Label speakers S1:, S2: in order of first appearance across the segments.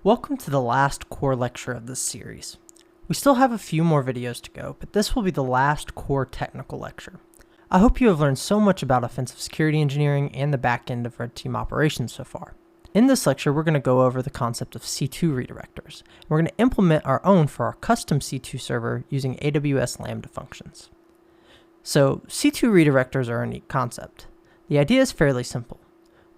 S1: Welcome to the last core lecture of this series. We still have a few more videos to go, but this will be the last core technical lecture. I hope you have learned so much about offensive security engineering and the back end of red team operations so far. In this lecture, we're going to go over the concept of C2 redirectors. We're going to implement our own for our custom C2 server using AWS Lambda functions. So C2 redirectors are a neat concept. The idea is fairly simple.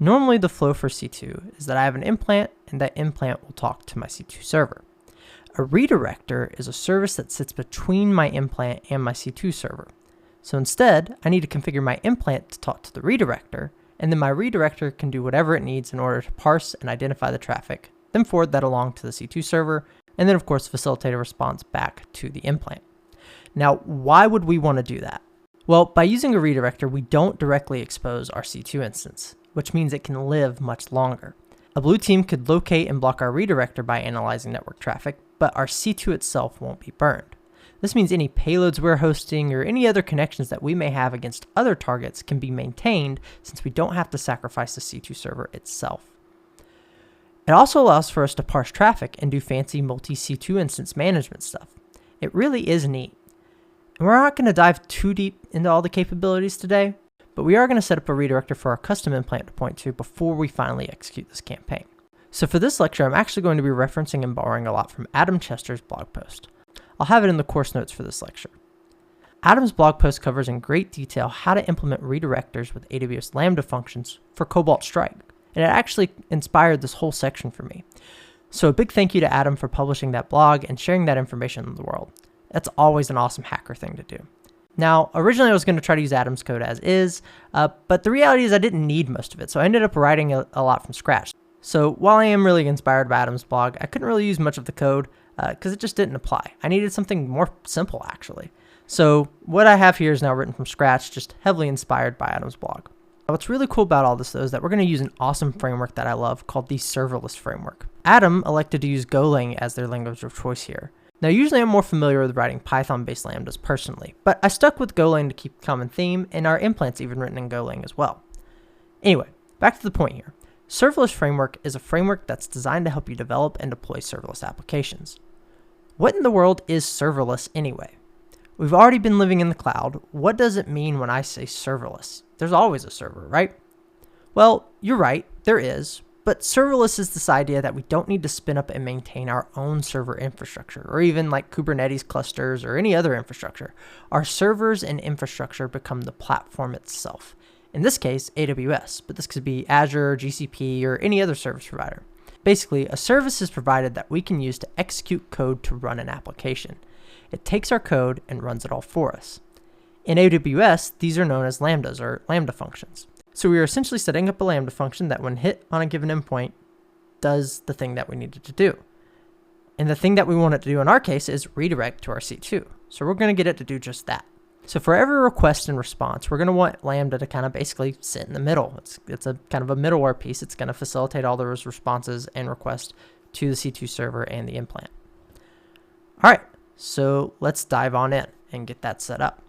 S1: Normally the flow for C2 is that I have an implant and that implant will talk to my C2 server. A redirector is a service that sits between my implant and my C2 server. So instead, I need to configure my implant to talk to the redirector, and then my redirector can do whatever it needs in order to parse and identify the traffic, then forward that along to the C2 server, and then of course facilitate a response back to the implant. Now, why would we want to do that? Well, by using a redirector, we don't directly expose our C2 instance, which means it can live much longer. A blue team could locate and block our redirector by analyzing network traffic, but our C2 itself won't be burned. This means any payloads we're hosting or any other connections that we may have against other targets can be maintained since we don't have to sacrifice the C2 server itself. It also allows for us to parse traffic and do fancy multi-C2 instance management stuff. It really is neat. And we're not going to dive too deep into all the capabilities today, but we are going to set up a redirector for our custom implant to point to before we finally execute this campaign. So for this lecture, I'm actually going to be referencing and borrowing a lot from Adam Chester's blog post. I'll have it in the course notes for this lecture. Adam's blog post covers in great detail how to implement redirectors with AWS Lambda functions for Cobalt Strike, and it actually inspired this whole section for me. So a big thank you to Adam for publishing that blog and sharing that information with the world. That's always an awesome hacker thing to do. Now, originally I was going to try to use Adam's code as is, but the reality is I didn't need most of it, so I ended up writing a lot from scratch. So while I am really inspired by Adam's blog, I couldn't really use much of the code because it just didn't apply. I needed something more simple, actually. So what I have here is now written from scratch, just heavily inspired by Adam's blog. Now, what's really cool about all this, though, is that we're going to use an awesome framework that I love called the serverless framework. Adam elected to use Golang as their language of choice here. Now, usually I'm more familiar with writing Python-based lambdas personally, but I stuck with Golang to keep a common theme, and our implant's even written in Golang as well. Anyway, back to the point here. Serverless framework is a framework that's designed to help you develop and deploy serverless applications. What in the world is serverless anyway? We've already been living in the cloud. What does it mean when I say serverless? There's always a server, right? Well, you're right, there is. But serverless is this idea that we don't need to spin up and maintain our own server infrastructure, or even like Kubernetes clusters or any other infrastructure. Our servers and infrastructure become the platform itself. In this case, AWS, but this could be Azure, GCP, or any other service provider. Basically, a service is provided that we can use to execute code to run an application. It takes our code and runs it all for us. In AWS, these are known as lambdas or lambda functions. So we are essentially setting up a lambda function that when hit on a given endpoint does the thing that we needed to do. And the thing that we want it to do in our case is redirect to our C2. So we're going to get it to do just that. So for every request and response, we're going to want Lambda to kind of basically sit in the middle. It's a kind of a middleware piece. It's going to facilitate all those responses and requests to the C2 server and the implant. All right, so let's dive on in and get that set up.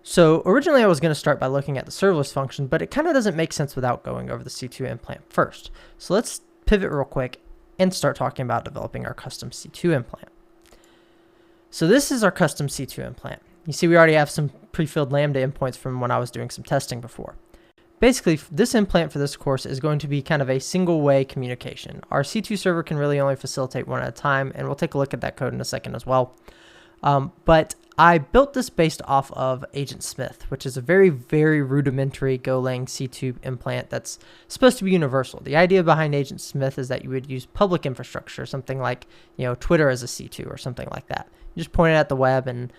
S1: So originally I was going to start by looking at the serverless function, but it kind of doesn't make sense without going over the C2 implant first. So let's pivot real quick and start talking about developing our custom C2 implant. So this is our custom C2 implant. You see we already have some pre-filled Lambda endpoints from when I was doing some testing before. Basically, this implant for this course is going to be kind of a single-way communication. Our C2 server can really only facilitate one at a time, and we'll take a look at that code in a second as well. But I built this based off of Agent Smith, which is a very, very rudimentary Golang C2 implant that's supposed to be universal. The idea behind Agent Smith is that you would use public infrastructure, something like, Twitter as a C2 or something like that. You just point it at the web and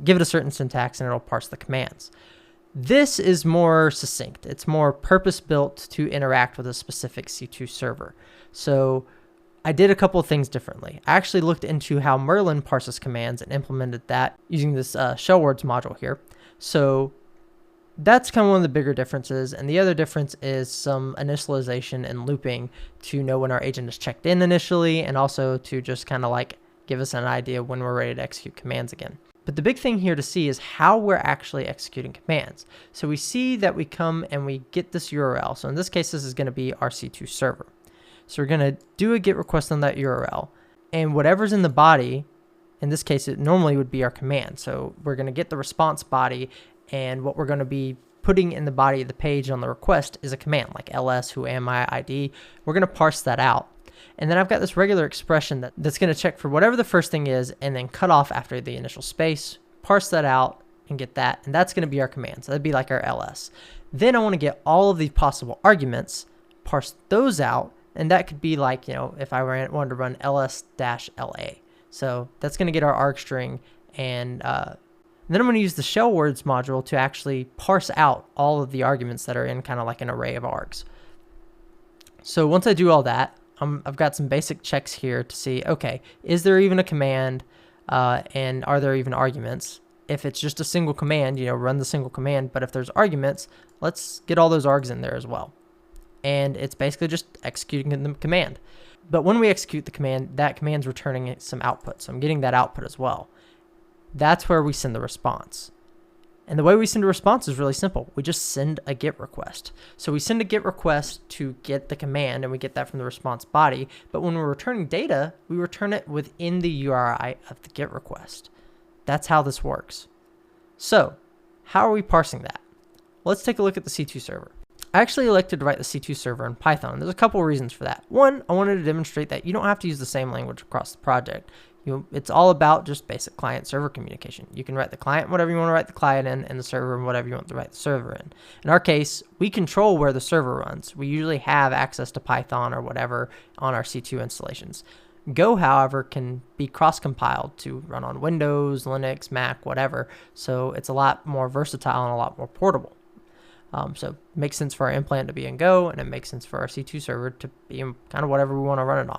S1: give it a certain syntax and it'll parse the commands. This is more succinct. It's more purpose-built to interact with a specific C2 server. So I did a couple of things differently. I actually looked into how Merlin parses commands and implemented that using this shell words module here. So that's kind of one of the bigger differences. And the other difference is some initialization and looping to know when our agent is checked in initially, and also to just kind of like give us an idea when we're ready to execute commands again. But the big thing here to see is how we're actually executing commands. So we see that we come and we get this URL. So in this case, this is going to be our C2 server. So we're going to do a GET request on that URL, and whatever's in the body, in this case, it normally would be our command. So we're going to get the response body, and what we're going to be putting in the body of the page on the request is a command like ls who am I ID. We're going to parse that out. And then I've got this regular expression that's going to check for whatever the first thing is and then cut off after the initial space, parse that out and get that. And that's going to be our command. So that'd be like our ls. Then I want to get all of the possible arguments, parse those out. And that could be like, if I wanted to run ls-la. So that's going to get our arg string. And then I'm going to use the shell words module to actually parse out all of the arguments that are in kind of like an array of args. So once I do all that, I've got some basic checks here to see, okay, is there even a command and are there even arguments? If it's just a single command, run the single command. But if there's arguments, let's get all those args in there as well. And it's basically just executing the command. But when we execute the command, that command's returning some output. So I'm getting that output as well. That's where we send the response. And the way we send a response is really simple. We just send a GET request. So we send a GET request to get the command, and we get that from the response body. But when we're returning data, we return it within the URI of the GET request. That's how this works. So how are we parsing that? Let's take a look at the C2 server. I actually elected to write the C2 server in Python. There's a couple of reasons for that. One, I wanted to demonstrate that you don't have to use the same language across the project. It's all about just basic client-server communication. You can write the client whatever you want to write the client in, and the server whatever you want to write the server in. In our case, we control where the server runs. We usually have access to Python or whatever on our C2 installations. Go, however, can be cross-compiled to run on Windows, Linux, Mac, whatever. So it's a lot more versatile and a lot more portable. So it makes sense for our implant to be in Go, and it makes sense for our C2 server to be in kind of whatever we want to run it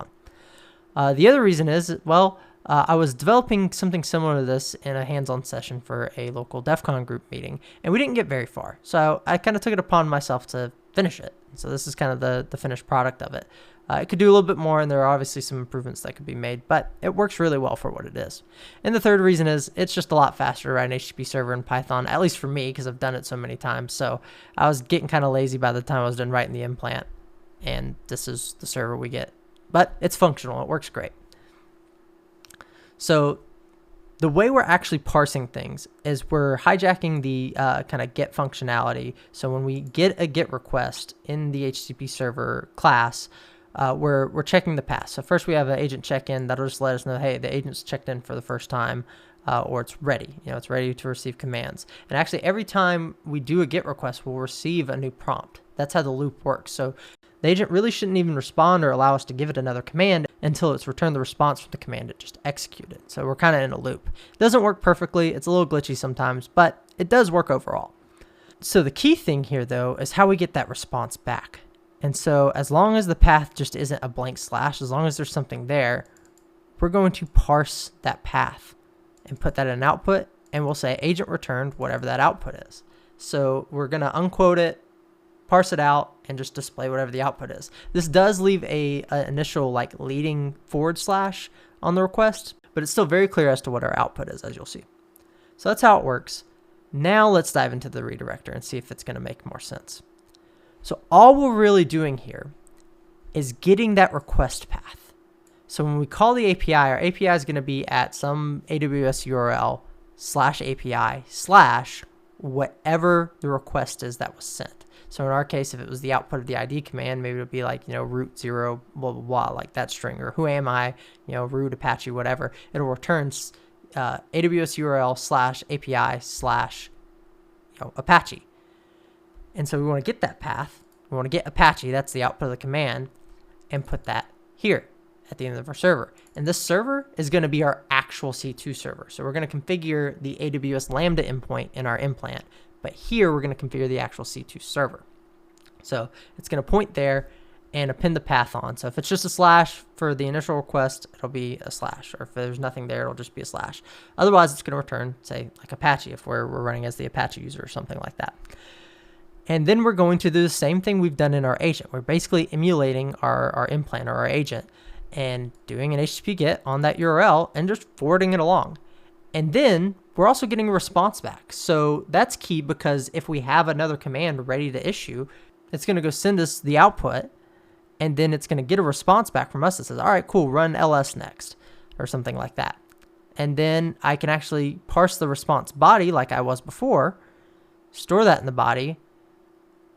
S1: on. The other reason is, well, I was developing something similar to this in a hands-on session for a local DEF CON group meeting, and we didn't get very far. So I kind of took it upon myself to finish it. So this is kind of the finished product of it. It could do a little bit more, and there are obviously some improvements that could be made, but it works really well for what it is. And the third reason is it's just a lot faster to write an HTTP server in Python, at least for me, because I've done it so many times. So I was getting kind of lazy by the time I was done writing the implant, and this is the server we get. But it's functional. It works great. So the way we're actually parsing things is we're hijacking the kind of GET functionality. So when we get a GET request in the HTTP server class, we're checking the path. So first we have an agent check-in that'll just let us know, hey, the agent's checked in for the first time, or it's ready. It's ready to receive commands. And actually, every time we do a GET request, we'll receive a new prompt. That's how the loop works. So the agent really shouldn't even respond or allow us to give it another command until it's returned the response from the command it just executed. So we're kind of in a loop. It doesn't work perfectly. It's a little glitchy sometimes, but it does work overall. So the key thing here, though, is how we get that response back. And so as long as the path just isn't a blank slash, as long as there's something there, we're going to parse that path and put that in output, and we'll say agent returned whatever that output is. So we're going to unquote it, parse it out, and just display whatever the output is. This does leave a initial like leading / on the request, but it's still very clear as to what our output is, as you'll see. So that's how it works. Now let's dive into the redirector and see if it's going to make more sense. So all we're really doing here is getting that request path. So when we call the API, our API is going to be at some AWS URL /API/ whatever the request is that was sent. So in our case, if it was the output of the ID command, maybe it would be like, root 0, blah, blah, blah, like that string, or who am I, root Apache, whatever. It'll return AWS URL /API/ Apache. And so we want to get that path. We want to get Apache, that's the output of the command, and put that here at the end of our server. And this server is going to be our actual C2 server. So we're going to configure the AWS Lambda endpoint in our implant. But here we're going to configure the actual C2 server. So it's going to point there and append the path on. So if it's just a / for the initial request, it'll be a /. Or if there's nothing there, it'll just be a /. Otherwise, it's going to return, say, like Apache if we're running as the Apache user or something like that. And then we're going to do the same thing we've done in our agent. We're basically emulating our implant or our agent and doing an HTTP GET on that URL and just forwarding it along. And then we're also getting a response back. So that's key, because if we have another command ready to issue, it's going to go send us the output, and then it's going to get a response back from us that says, all right, cool, run ls next, or something like that. And then I can actually parse the response body like I was before, store that in the body,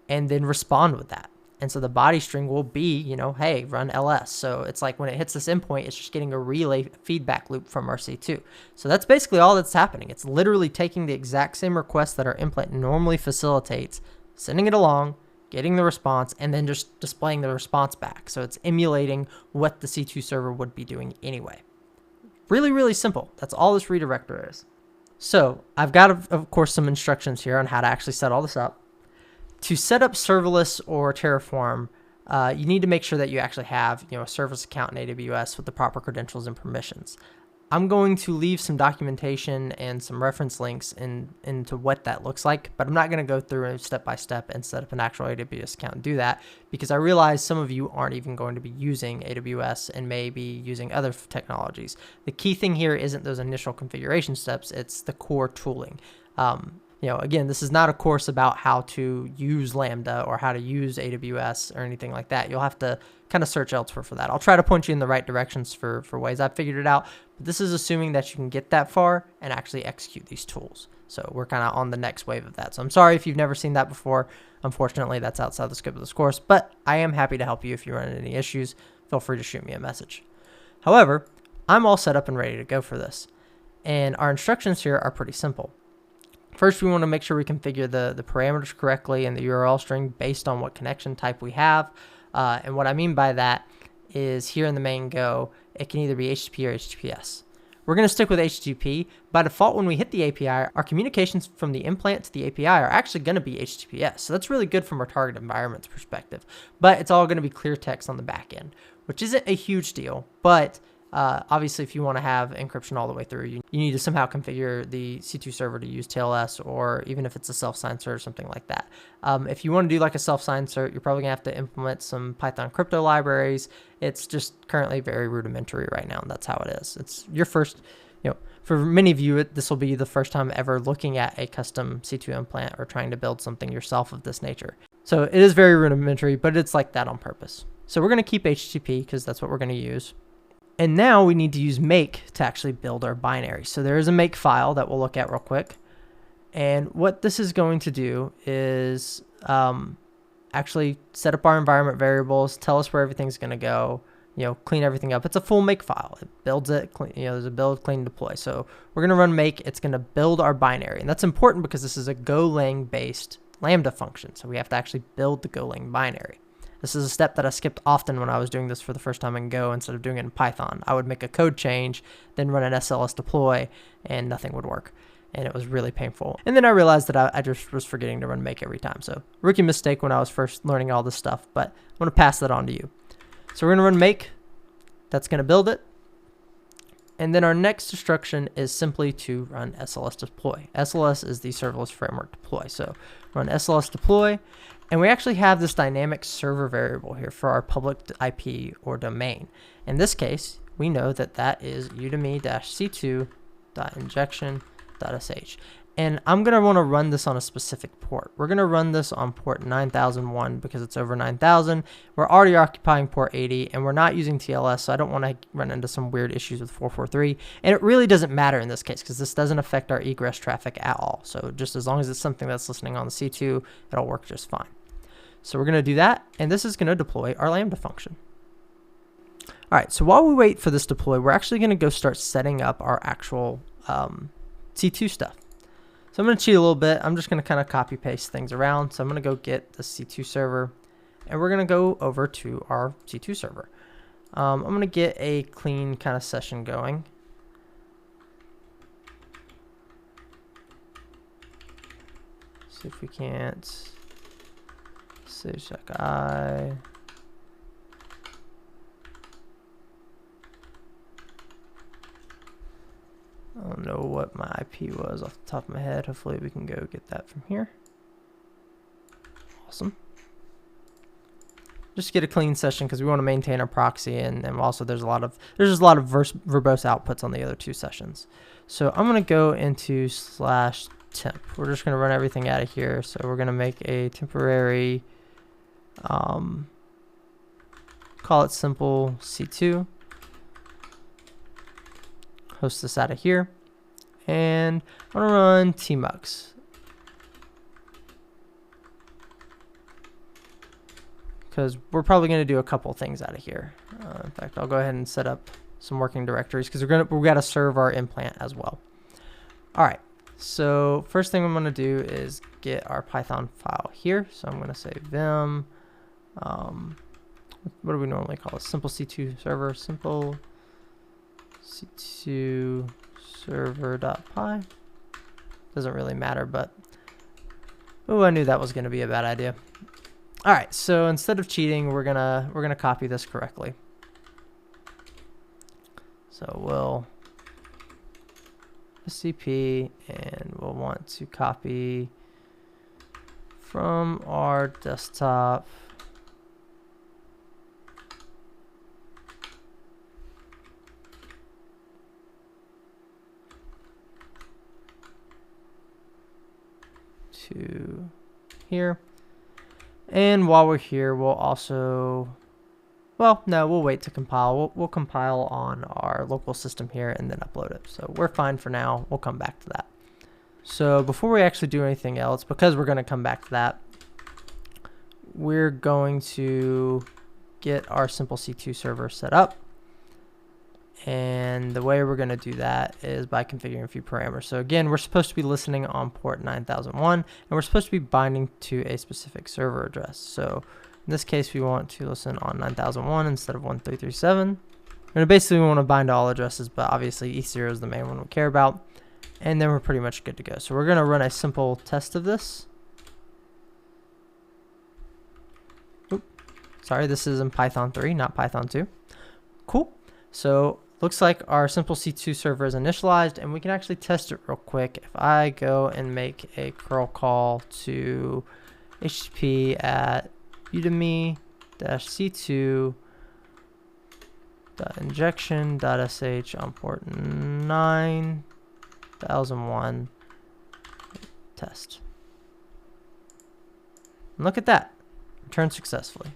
S1: and then respond with that. And so the body string will be, you know, hey, run ls. So it's like when it hits this endpoint, it's just getting a relay feedback loop from our C2. So that's basically all that's happening. It's literally taking the exact same request that our implant normally facilitates, sending it along, getting the response, and then just displaying the response back. So it's emulating what the C2 server would be doing anyway. Really, really simple. That's all this redirector is. So I've got, of course, some instructions here on how to actually set all this up. To set up serverless or Terraform, you need to make sure that you actually have, you know, a service account in AWS with the proper credentials and permissions. I'm going to leave some documentation and some reference links into what that looks like, but I'm not going to go through step by step and set up an actual AWS account and do that, because I realize some of you aren't even going to be using AWS and may be using other technologies. The key thing here isn't those initial configuration steps, it's the core tooling. You know, again, this is not a course about how to use Lambda or how to use AWS or anything like that. You'll have to kind of search elsewhere for that. I'll try to point you in the right directions for ways I've figured it out, but this is assuming that you can get that far and actually execute these tools. So we're kind of on the next wave of that. So I'm sorry if you've never seen that before. Unfortunately, that's outside the scope of this course, but I am happy to help you if you run into any issues. Feel free to shoot me a message. However, I'm all set up and ready to go for this. And our instructions here are pretty simple. First, we want to make sure we configure the parameters correctly and the URL string based on what connection type we have. And what I mean by that is here in the main Go, it can either be HTTP or HTTPS. We're going to stick with HTTP. By default, when we hit the API, our communications from the implant to the API are actually going to be HTTPS. So that's really good from our target environment's perspective. But it's all going to be clear text on the back end, which isn't a huge deal. But obviously, if you want to have encryption all the way through, you need to somehow configure the C2 server to use TLS, or even if it's a self-sign cert or something like that. If you want to do like a self-sign cert, you're probably going to have to implement some Python crypto libraries. It's just currently very rudimentary right now, and that's how it is. It's your first, you know, for many of you, this will be the first time ever looking at a custom C2 implant or trying to build something yourself of this nature. So it is very rudimentary, but it's like that on purpose. So we're going to keep HTTP because that's what we're going to use. And now we need to use make to actually build our binary. So there is a make file that we'll look at real quick. And what this is going to do is actually set up our environment variables, tell us where everything's going to go, you know, clean everything up. It's a full make file. It builds it, you know, there's a build, clean, deploy. So we're going to run make. It's going to build our binary. And that's important because this is a Golang based Lambda function. So we have to actually build the Golang binary. This is a step that I skipped often when I was doing this for the first time in Go instead of doing it in Python. I would make a code change, then run an SLS deploy, and nothing would work. And it was really painful. And then I realized that I just was forgetting to run make every time. So rookie mistake when I was first learning all this stuff, but I'm going to pass that on to you. So we're going to run make. That's going to build it. And then our next instruction is simply to run SLS deploy. SLS is the serverless framework deploy. So run SLS deploy. And we actually have this dynamic server variable here for our public IP or domain. In this case, we know that that is udemy-c2.injection.sh. And I'm going to want to run this on a specific port. We're going to run this on port 9001 because it's over 9000. We're already occupying port 80 and we're not using TLS, so I don't want to run into some weird issues with 443. And it really doesn't matter in this case because this doesn't affect our egress traffic at all. So just as long as it's something that's listening on the C2, it'll work just fine. So we're going to do that, and this is going to deploy our Lambda function. All right, so while we wait for this deploy, we're actually going to go start setting up our actual C2 stuff. So I'm going to cheat a little bit. I'm just going to kind of copy paste things around. So I'm going to go get the C2 server, and we're going to go over to our C2 server. I'm going to get a clean kind of session going. See if we can't. Check I don't know what my IP was off the top of my head. Hopefully we can go get that from here. Awesome. Just get a clean session because we want to maintain our proxy, and also there's just a lot of verbose outputs on the other two sessions. So I'm going to go into /temp. We're just going to run everything out of here. So we're going to make a temporary call it simple C2. Host this out of here. And I'm gonna run tmux. Because we're probably gonna do a couple things out of here. In fact, I'll go ahead and set up some working directories because we've got to serve our implant as well. All right. So first thing I'm going to do is get our Python file here. So I'm going to say vim, what do we normally call it? Simple C2 server, simple C2 server.py. Doesn't really matter, but oh, I knew that was going to be a bad idea. All right, so instead of cheating, we're gonna copy this correctly. So we'll SCP, and we'll want to copy from our desktop to here. And while we're here, we'll also, well, no, we'll wait to compile. We'll compile on our local system here and then upload it. So we're fine for now. We'll come back to that. So before we actually do anything else, because we're going to come back to that, we're going to get our simple C2 server set up. And the way we're going to do that is by configuring a few parameters. So again, we're supposed to be listening on port 9001, and we're supposed to be binding to a specific server address. So in this case, we want to listen on 9001 instead of 1337. We're going to basically want to bind to all addresses, but obviously E0 is the main one we care about. And then we're pretty much good to go. So we're going to run a simple test of this. Oop, sorry, this is in Python 3, not Python 2. Cool. So looks like our simple C2 server is initialized, and we can actually test it real quick. If I go and make a curl call to HTTP at udemy-c2.injection.sh on port 9001, test. And look at that, returned successfully.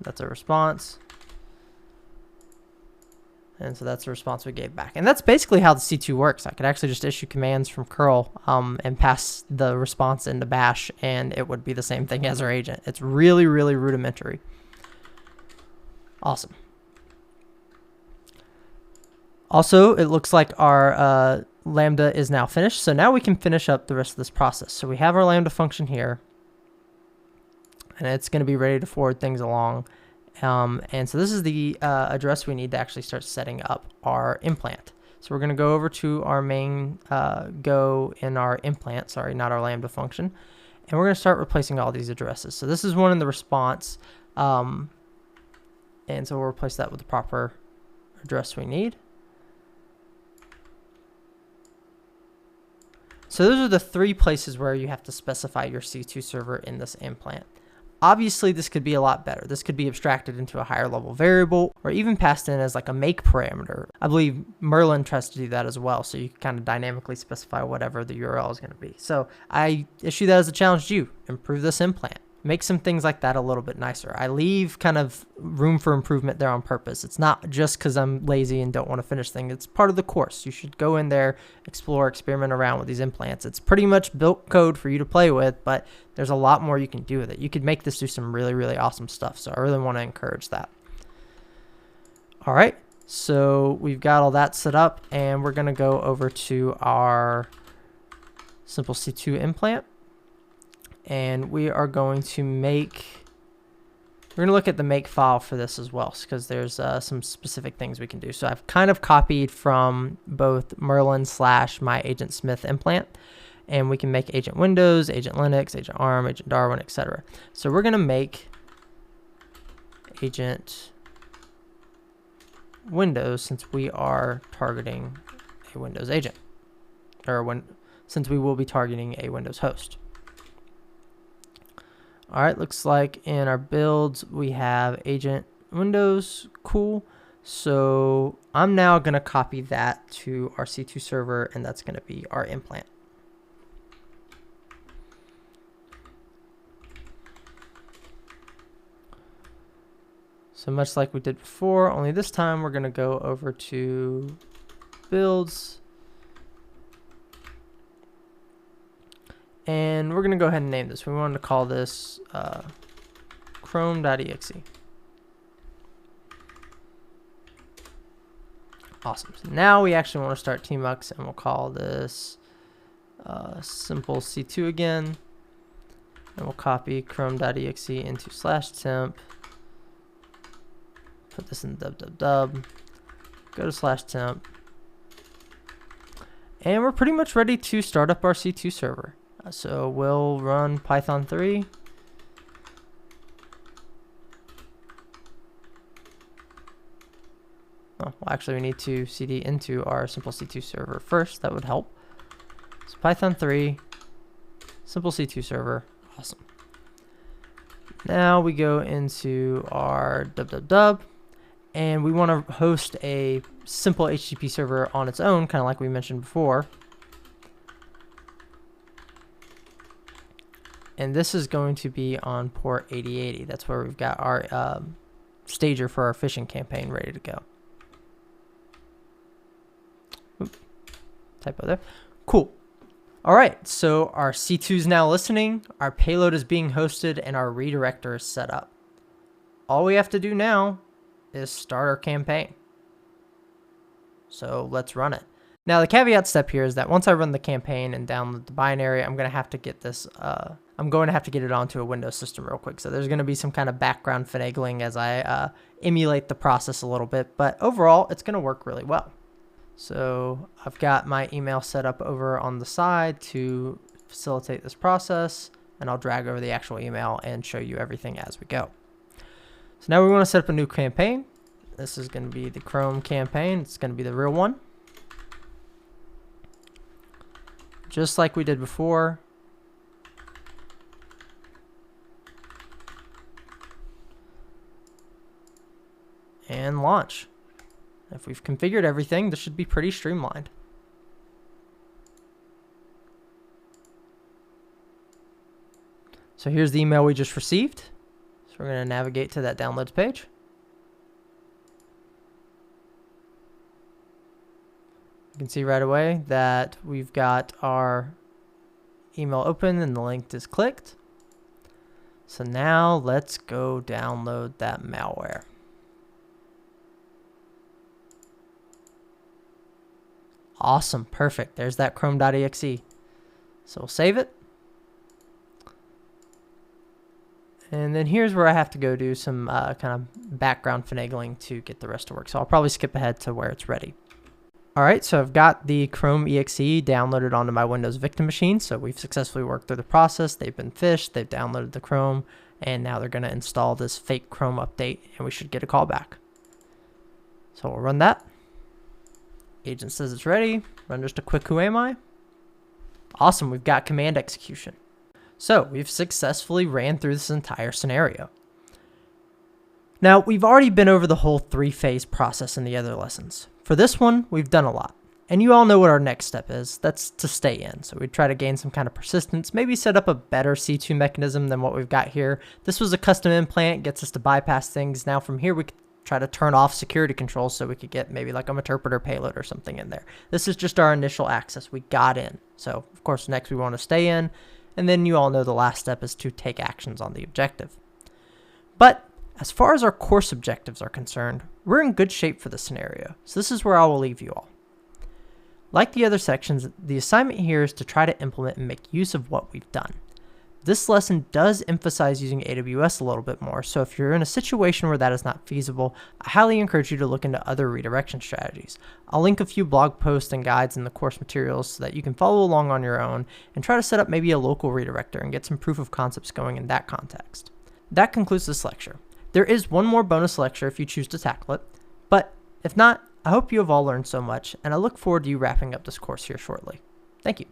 S1: That's a response. And so that's the response we gave back. And that's basically how the C2 works. I could actually just issue commands from curl and pass the response into bash, and it would be the same thing as our agent. It's really, really rudimentary. Awesome. Also, it looks like our Lambda is now finished. So now we can finish up the rest of this process. So we have our Lambda function here, and it's going to be ready to forward things along. And so this is the address we need to actually start setting up our implant. So we're going to go over to our main go in our implant, sorry, not our Lambda function. And we're going to start replacing all these addresses. So this is one in the response. And so we'll replace that with the proper address we need. So those are the three places where you have to specify your C2 server in this implant. Obviously, this could be a lot better. This could be abstracted into a higher level variable or even passed in as like a make parameter. I believe Merlin tries to do that as well. So you can kind of dynamically specify whatever the URL is going to be. So I issue that as a challenge to you. Improve this implant. Make some things like that a little bit nicer. I leave kind of room for improvement there on purpose. It's not just because I'm lazy and don't want to finish things. It's part of the course. You should go in there, explore, experiment around with these implants. It's pretty much built code for you to play with, but there's a lot more you can do with it. You could make this do some really, really awesome stuff. So I really want to encourage that. All right. So we've got all that set up, and we're going to go over to our simple C2 implant. And we are going to we're going to look at the make file for this as well, because there's some specific things we can do. So I've kind of copied from both Merlin / my Agent Smith implant, and we can make Agent Windows, Agent Linux, Agent ARM, Agent Darwin, etc. So we're going to make Agent Windows since we are targeting a Windows agent, or since we will be targeting a Windows host. All right, looks like in our builds we have Agent Windows. Cool. So I'm now going to copy that to our C2 server, and that's going to be our implant. So much like we did before, only this time we're going to go over to builds. And we're going to go ahead and name this. We wanted to call this chrome.exe. Awesome. So now we actually want to start tmux, and we'll call this simple C2 again. And we'll copy chrome.exe into /temp. Put this in dub. Go to /temp. And we're pretty much ready to start up our C2 server. So we'll run Python 3. Oh, well, actually, we need to cd into our simple C2 server first. That would help. So Python 3, simple C2 server. Awesome. Now we go into our dub, and we want to host a simple HTTP server on its own, kind of like we mentioned before. And this is going to be on port 8080. That's where we've got our stager for our phishing campaign ready to go. Oop, typo there. Cool. All right, so our C2 is now listening, our payload is being hosted, and our redirector is set up. All we have to do now is start our campaign. So let's run it. Now the caveat step here is that once I run the campaign and download the binary, I'm going to have to get this, I'm going to have to get it onto a Windows system real quick. So there's going to be some kind of background finagling as I emulate the process a little bit, but overall it's going to work really well. So I've got my email set up over on the side to facilitate this process, and I'll drag over the actual email and show you everything as we go. So now we want to set up a new campaign. This is going to be the Chrome campaign. It's going to be the real one. Just like we did before. And launch. If we've configured everything, this should be pretty streamlined. So here's the email we just received. So we're going to navigate to that downloads page. You can see right away that we've got our email open and the link is clicked. So now let's go download that malware. Awesome, perfect. There's that chrome.exe. So we'll save it. And then here's where I have to go do some kind of background finagling to get the rest to work. So I'll probably skip ahead to where it's ready. All right, so I've got the Chrome exe downloaded onto my Windows victim machine. So we've successfully worked through the process. They've been phished, they've downloaded the Chrome, and now they're going to install this fake Chrome update, and we should get a callback. So we'll run that. Agent says it's ready. Run just a quick who am I. Awesome, we've got command execution. So we've successfully ran through this entire scenario. Now, we've already been over the whole three-phase process in the other lessons. For this one, we've done a lot. And you all know what our next step is. That's to stay in. So we try to gain some kind of persistence, maybe set up a better C2 mechanism than what we've got here. This was a custom implant, gets us to bypass things. Now from here, we could try to turn off security controls so we could get maybe like a interpreter payload or something in there. This is just our initial access. We got in. So of course, next we want to stay in. And then you all know the last step is to take actions on the objective. But as far as our course objectives are concerned, we're in good shape for this scenario. So this is where I will leave you all. Like the other sections, the assignment here is to try to implement and make use of what we've done. This lesson does emphasize using AWS a little bit more, so if you're in a situation where that is not feasible, I highly encourage you to look into other redirection strategies. I'll link a few blog posts and guides in the course materials so that you can follow along on your own and try to set up maybe a local redirector and get some proof of concepts going in that context. That concludes this lecture. There is one more bonus lecture if you choose to tackle it, but if not, I hope you have all learned so much, and I look forward to you wrapping up this course here shortly. Thank you.